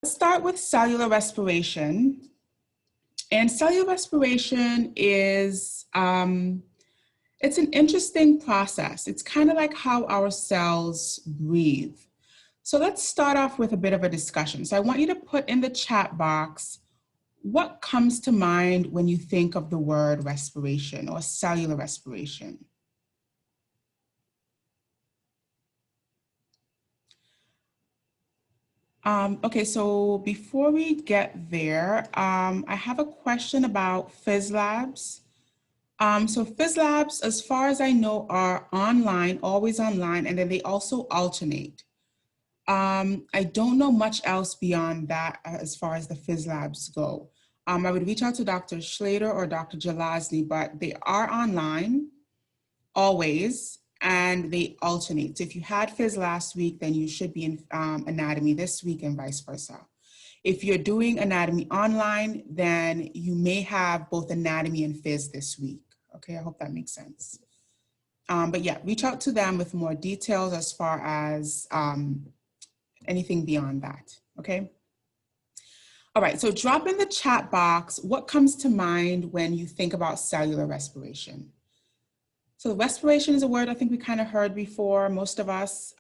Let's start with cellular respiration. And cellular respiration is, it's an interesting process. It's kind of like how our cells breathe. So let's start off with a bit of a discussion. So I want you to put in the chat box, what comes to mind when you think of the word respiration or cellular respiration? Okay, so before we get there, I have a question about Phys Labs. So Phys Labs, as far as I know, are online, always online, and then they also alternate. I don't know much else beyond that as far as the Phys Labs go. I would reach out to Dr. Schlater or Dr. Jalazny, but they are online always, and they alternate. So if you had Phys last week, then you should be in anatomy this week and vice versa. If you're doing anatomy online, then you may have both anatomy and Phys this week. Okay, I hope that makes sense. But yeah, reach out to them with more details as far as anything beyond that, okay? All right, so drop in the chat box, what comes to mind when you think about cellular respiration? So respiration is a word I think we kind of heard before, most of us.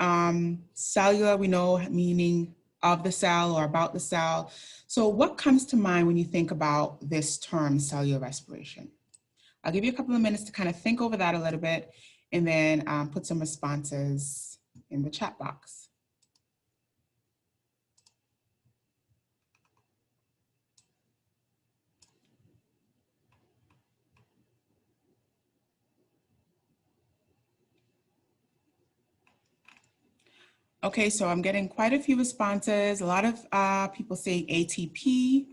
Cellular, we know, meaning of the cell or about the cell. So what comes to mind when you think about this term, cellular respiration? I'll give you a couple of minutes to kind of think over that a little bit and then put some responses in the chat box. Okay, so I'm getting quite a few responses. A lot of people saying ATP,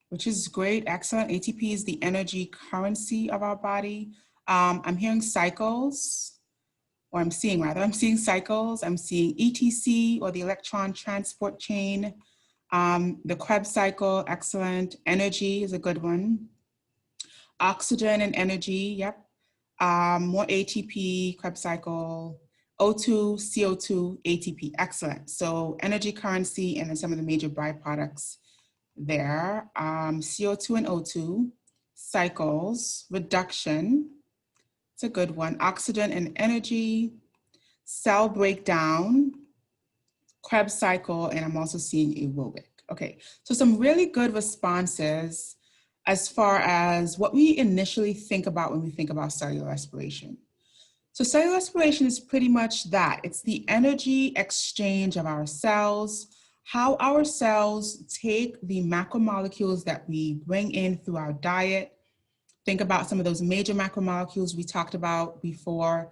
which is great, excellent. ATP is the energy currency of our body. I'm hearing cycles, or I'm seeing cycles. I'm seeing ETC, or the electron transport chain. The Krebs cycle, excellent. Energy is a good one. Oxygen and energy, yep. More ATP, Krebs cycle, O2, CO2, ATP, excellent. So energy currency and then some of the major byproducts there. CO2 and O2, cycles, reduction, it's a good one. Oxygen and energy, cell breakdown, Krebs cycle, and I'm also seeing aerobic. Okay, so some really good responses as far as what we initially think about when we think about cellular respiration. So cellular respiration is pretty much that. It's the energy exchange of our cells, how our cells take the macromolecules that we bring in through our diet. Think about some of those major macromolecules we talked about before,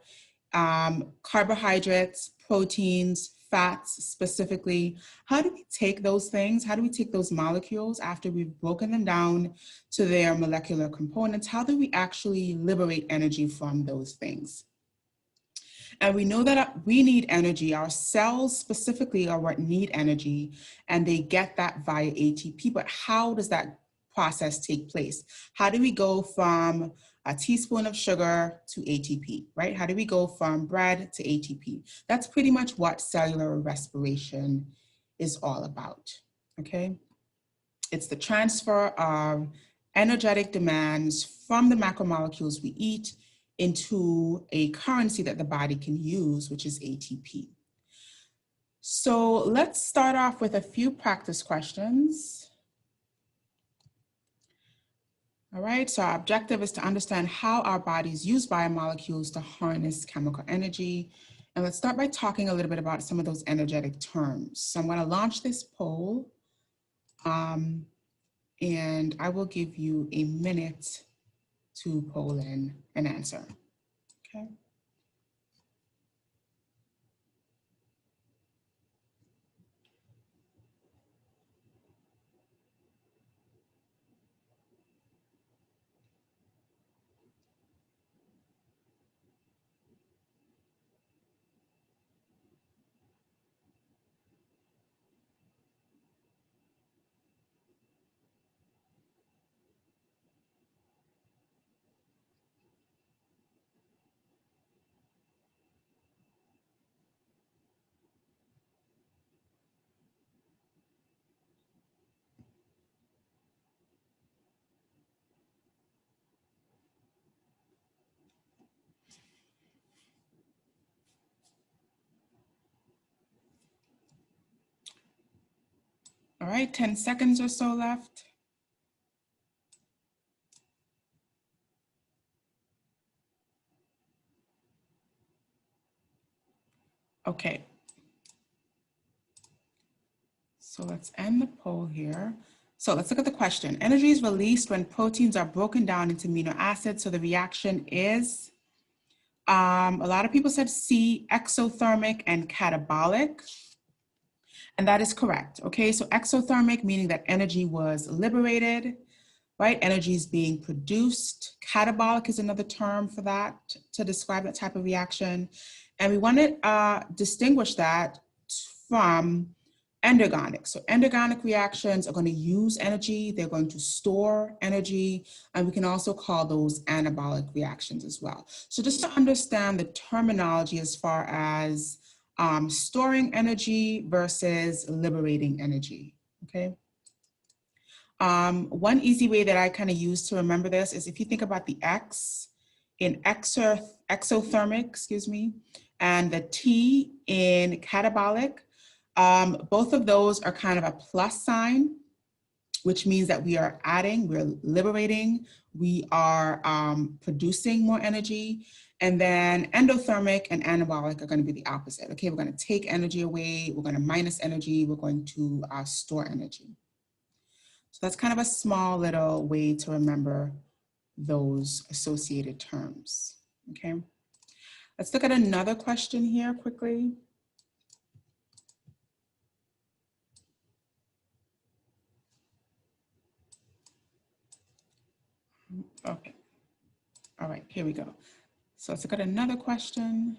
carbohydrates, proteins, fats specifically. How do we take those things? How do we take those molecules after we've broken them down to their molecular components? How do we actually liberate energy from those things? And we know that we need energy. Our cells specifically are what need energy, and they get that via ATP. But how does that process take place? How do we go from a teaspoon of sugar to ATP, right? How do we go from bread to ATP? That's pretty much what cellular respiration is all about, okay? It's the transfer of energetic demands from the macromolecules we eat into a currency that the body can use, which is ATP. So let's start off with a few practice questions. All right, so our objective is to understand how our bodies use biomolecules to harness chemical energy. And let's start by talking a little bit about some of those energetic terms. So I'm gonna launch this poll and I will give you a minute to poll in an answer, okay? right, 10 seconds or so left. Okay. So let's end the poll here. So let's look at the question. Energy is released when proteins are broken down into amino acids. So the reaction is, a lot of people said C, exothermic and catabolic. And that is correct. Okay, so exothermic, meaning that energy was liberated, right? Energy is being produced. Catabolic is another term for that, to describe that type of reaction. And we want to distinguish that from endergonic. So endergonic reactions are going to use energy, they're going to store energy, and we can also call those anabolic reactions as well. So just to understand the terminology as far as storing energy versus liberating energy, okay? One easy way that I kind of use to remember this is if you think about the X in exothermic, excuse me, and the T in catabolic, both of those are kind of a plus sign, which means that we are adding, we're liberating, we are producing more energy. And then endothermic and anabolic are going to be the opposite. Okay, we're going to take energy away, we're going to minus energy, we're going to store energy. So that's kind of a small little way to remember those associated terms. Okay, let's look at another question here quickly. Okay, all right, here we go. So let's look at another question.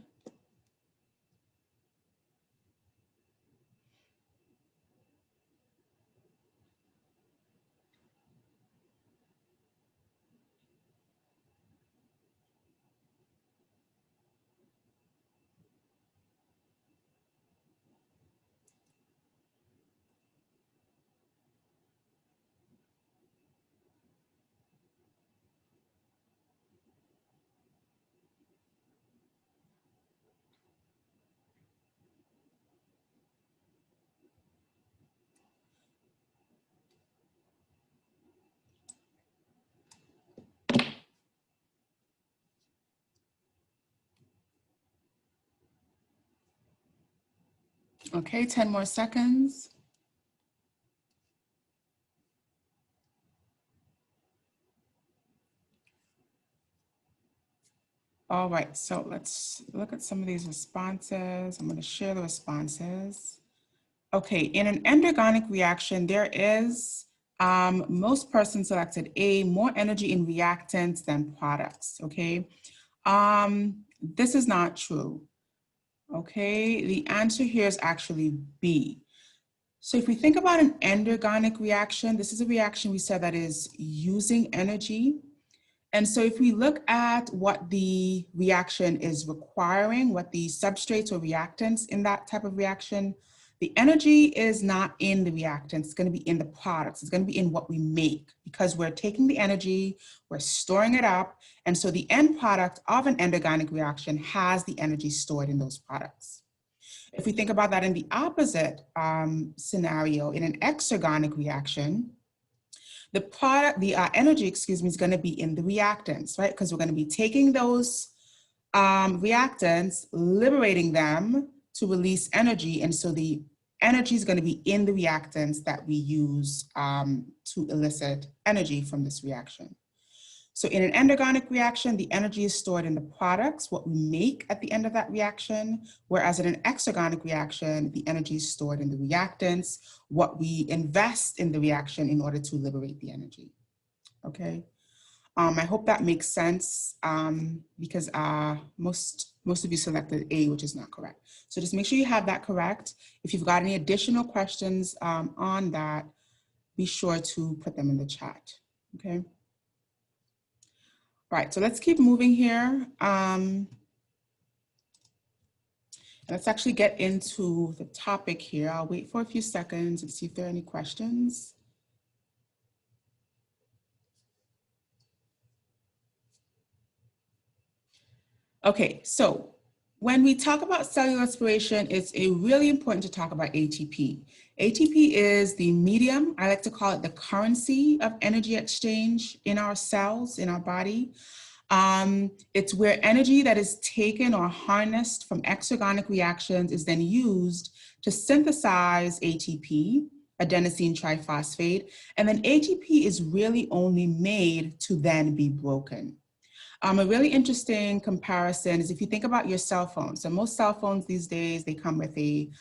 Okay, 10 more seconds. All right, so let's look at some of these responses. I'm going to share the responses. Okay, in an endergonic reaction, there is, most persons selected A, more energy in reactants than products, okay? This is not true, okay? The answer here is actually B. So if we think about an endergonic reaction, this is a reaction we said that is using energy. And so if we look at what the reaction is requiring, what the substrates or reactants in that type of reaction, the energy is not in the reactants, it's going to be in the products, it's going to be in what we make, because we're taking the energy, we're storing it up, and so the end product of an endergonic reaction has the energy stored in those products. If we think about that in the opposite scenario, in an exergonic reaction, the product, the energy, excuse me, is going to be in the reactants, right? Because we're going to be taking those reactants, liberating them to release energy. And so the energy is going to be in the reactants that we use to elicit energy from this reaction. So in an endergonic reaction, the energy is stored in the products, what we make at the end of that reaction, whereas in an exergonic reaction, the energy is stored in the reactants, what we invest in the reaction in order to liberate the energy, okay? I hope that makes sense because most of you selected A, which is not correct. So just make sure you have that correct. If you've got any additional questions on that, be sure to put them in the chat, okay? All right, so let's keep moving here. Let's actually get into the topic here. I'll wait for a few seconds and see if there are any questions. Okay, so when we talk about cellular respiration, it's really important to talk about ATP. ATP is the medium, I like to call it the currency of energy exchange in our cells, in our body. It's where energy that is taken or harnessed from exergonic reactions is then used to synthesize ATP, adenosine triphosphate, and then ATP is really only made to then be broken. A really interesting comparison is if you think about your cell phone. So most cell phones these days, they come with an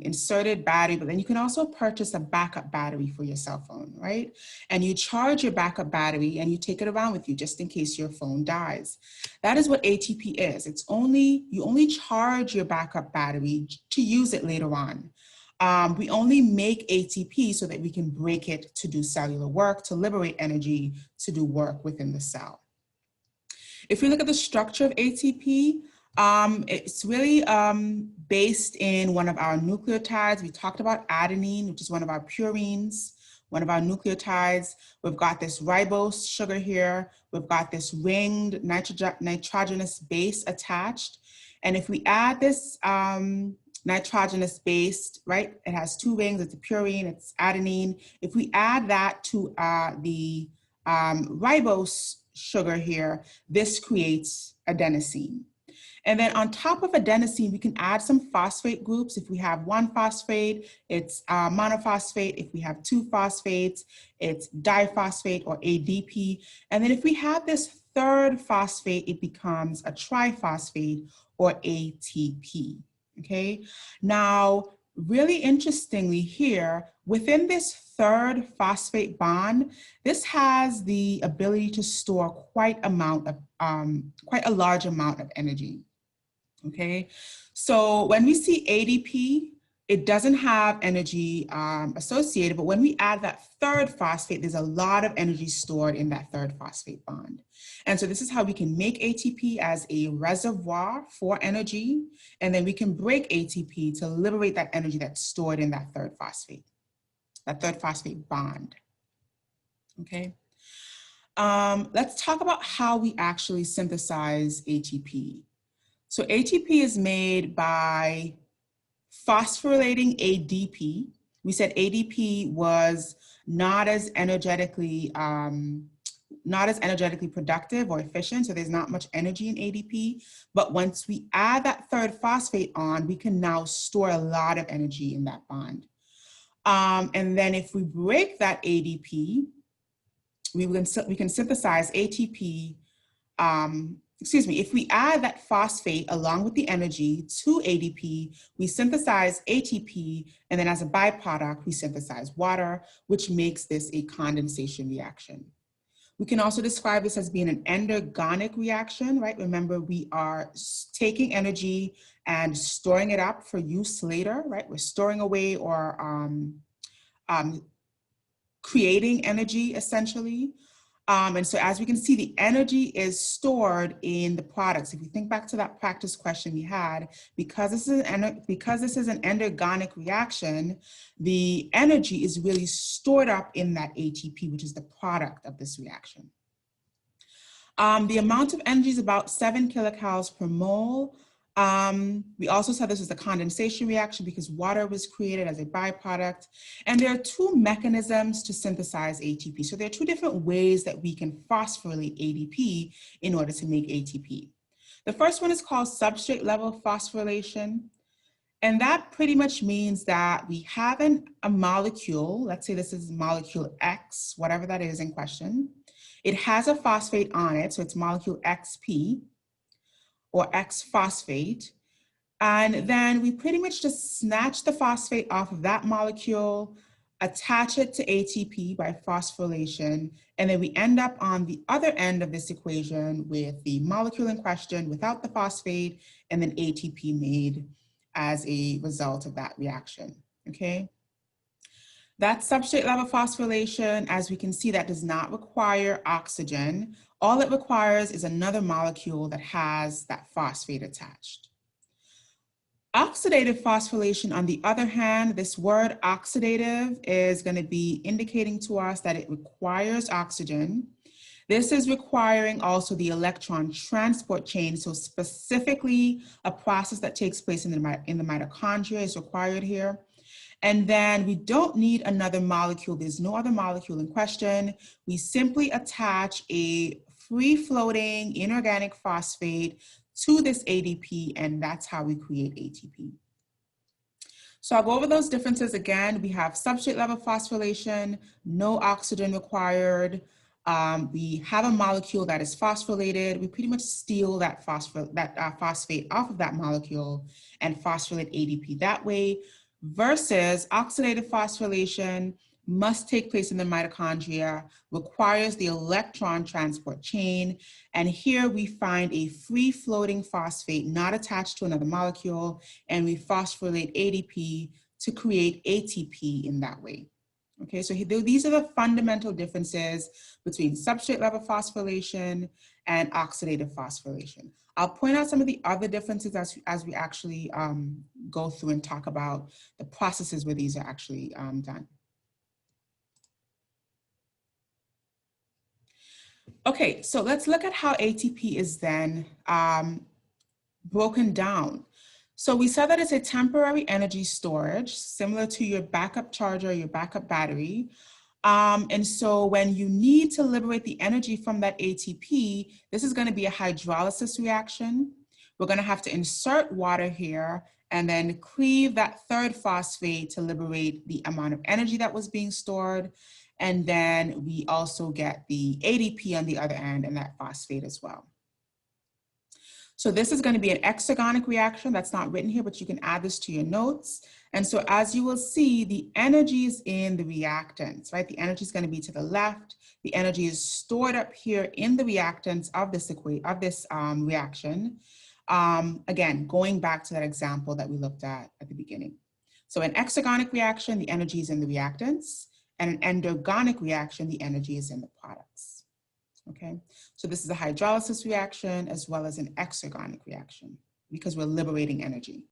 inserted battery, but then you can also purchase a backup battery for your cell phone, right? And you charge your backup battery and you take it around with you just in case your phone dies. That is what ATP is. You only charge your backup battery to use it later on. We only make ATP so that we can break it to do cellular work, to liberate energy, to do work within the cell. If we look at the structure of ATP, it's really based in one of our nucleotides. We talked about adenine, which is one of our purines, one of our nucleotides. We've got this ribose sugar here. We've got this ringed nitrogenous base attached. And if we add this nitrogenous base, right, it has two rings, it's a purine, it's adenine. If we add that to the ribose sugar here, this creates adenosine. And then on top of adenosine, we can add some phosphate groups. If we have one phosphate, it's monophosphate. If we have two phosphates, it's diphosphate or ADP. And then if we have this third phosphate, it becomes a triphosphate or ATP, okay? Now, really interestingly here, within this third phosphate bond, this has the ability to store quite a large amount of energy. Okay, so when we see ADP, it doesn't have energy associated, but when we add that third phosphate, there's a lot of energy stored in that third phosphate bond. And so this is how we can make ATP as a reservoir for energy, and then we can break ATP to liberate that energy that's stored in that third phosphate bond. Okay. Let's talk about how we actually synthesize ATP. So ATP is made by phosphorylating ADP. We said ADP was not as energetically productive or efficient, so there's not much energy in ADP. But once we add that third phosphate on, we can now store a lot of energy in that bond. And then if we break that ADP, we can synthesize ATP. If we add that phosphate along with the energy to ADP, we synthesize ATP, and then as a byproduct, we synthesize water, which makes this a condensation reaction. We can also describe this as being an endergonic reaction, right? Remember, we are taking energy and storing it up for use later, right? We're storing away or creating energy, essentially. And so as we can see, the energy is stored in the products. If you think back to that practice question we had, because this is an endergonic reaction, the energy is really stored up in that ATP, which is the product of this reaction. The amount of energy is about 7 kilocalories per mole. We also said this was a condensation reaction because water was created as a byproduct. And there are two mechanisms to synthesize ATP. So there are two different ways that we can phosphorylate ADP in order to make ATP. The first one is called substrate level phosphorylation. And that pretty much means that we have a molecule, let's say this is molecule X, whatever that is in question. It has a phosphate on it, so it's molecule XP. Or X-phosphate, and then we pretty much just snatch the phosphate off of that molecule, attach it to ATP by phosphorylation, and then we end up on the other end of this equation with the molecule in question without the phosphate, and then ATP made as a result of that reaction, okay? That substrate level phosphorylation, as we can see, that does not require oxygen. All it requires is another molecule that has that phosphate attached. Oxidative phosphorylation, on the other hand, this word oxidative is going to be indicating to us that it requires oxygen. This is requiring also the electron transport chain. So specifically, a process that takes place in the mitochondria is required here. And then we don't need another molecule. There's no other molecule in question. We simply attach a free-floating inorganic phosphate to this ADP, and that's how we create ATP. So I'll go over those differences again. We have substrate level phosphorylation, no oxygen required. We have a molecule that is phosphorylated. We pretty much steal that phosphate off of that molecule and phosphorylate ADP that way, versus oxidative phosphorylation must take place in the mitochondria, requires the electron transport chain. And here we find a free floating phosphate not attached to another molecule, and we phosphorylate ADP to create ATP in that way. Okay, so these are the fundamental differences between substrate level phosphorylation and oxidative phosphorylation. I'll point out some of the other differences as we actually go through and talk about the processes where these are actually done. Okay, so let's look at how ATP is then broken down. So we said that it's a temporary energy storage, similar to your backup charger, your backup battery. And so when you need to liberate the energy from that ATP, this is going to be a hydrolysis reaction. We're going to have to insert water here and then cleave that third phosphate to liberate the amount of energy that was being stored. And then we also get the ADP on the other end and that phosphate as well. So this is going to be an exergonic reaction. That's not written here, but you can add this to your notes. And so as you will see, the energy is in the reactants, right? The energy is going to be to the left. The energy is stored up here in the reactants of this reaction. Again, going back to that example that we looked at the beginning. So an exergonic reaction, the energy is in the reactants, and an endergonic reaction, the energy is in the products. Okay, so this is a hydrolysis reaction as well as an exergonic reaction because we're liberating energy.